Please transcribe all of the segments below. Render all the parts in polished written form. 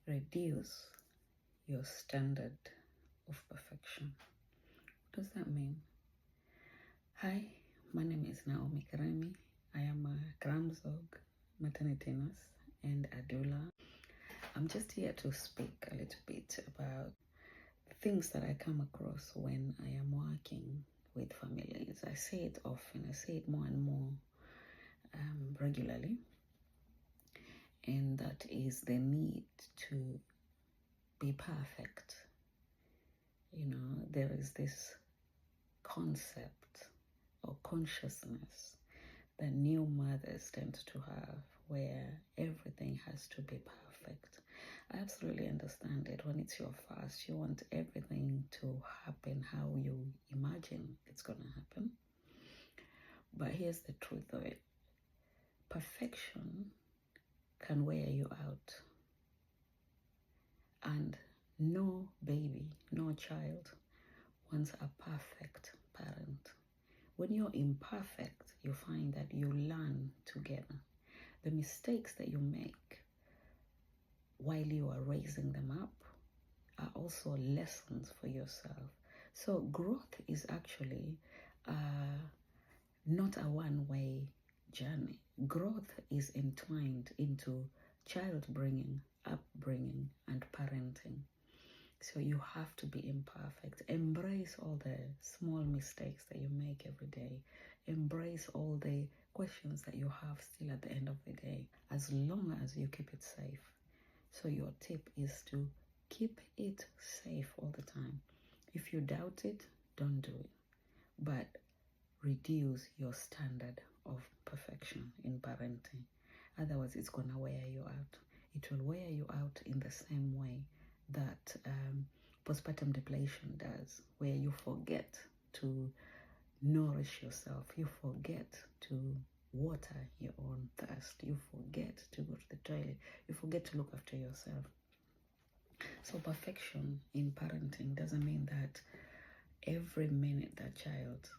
Reduce your standard of perfection. What does that mean? Hi, my name is Naomi Karemi. I am a Gramzog maternity nurse and a doula. I'm just here to speak a little bit about things that I come across when I am working with families. I say it often, I say it more and more regularly, and that is the need to be perfect. You know, there is this concept or consciousness that new mothers tend to have where everything has to be perfect. I absolutely understand it. When it's your first, you want everything to happen how you imagine it's going to happen. But here's the truth of it. Perfection can wear you out. And no baby, no child wants a perfect parent. When you're imperfect, you find that you learn together. The mistakes that you make while you are raising them up are also lessons for yourself. So growth is actually not a one-way journey. Growth is entwined into child bringing, upbringing, and parenting. So you have to be imperfect. Embrace all the small mistakes that you make every day. Embrace all the questions that you have still at the end of the day, as long as you keep it safe. So your tip is to keep it safe all the time. If you doubt it, don't do it. But reduce your standard of perfection in parenting. Otherwise, it's going to wear you out. It will wear you out in the same way that postpartum depletion does, where you forget to nourish yourself, you forget to water your own thirst, you forget to go to the toilet, you forget to look after yourself. So perfection in parenting doesn't mean that every minute that child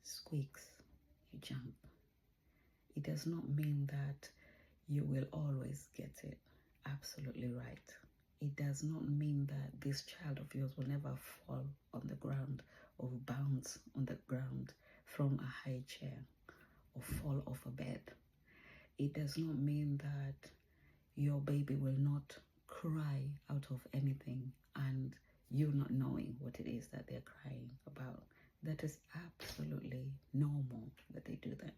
squeaks, you jump. It does not mean that you will always get it absolutely right. It does not mean that this child of yours will never fall on the ground or bounce on the ground from a high chair or fall off a bed. It does not mean that your baby will not cry out of anything and you not knowing what it is that they're crying about. That is absolutely normal that they do that.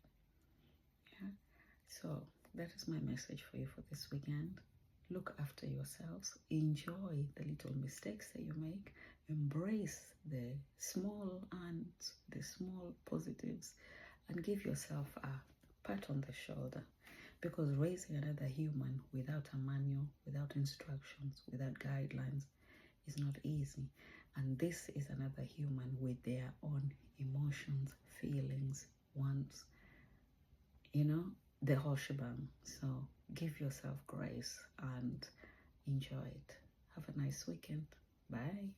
Yeah. So that is my message for you for this weekend. Look after yourselves. Enjoy the little mistakes that you make. Embrace the small and the small positives, and give yourself a pat on the shoulder, because raising another human without a manual, without instructions, without guidelines is not easy. And this is another human with their own emotions, feelings, wants, you know, the whole shebang. So give yourself grace and enjoy it. Have a nice weekend. Bye.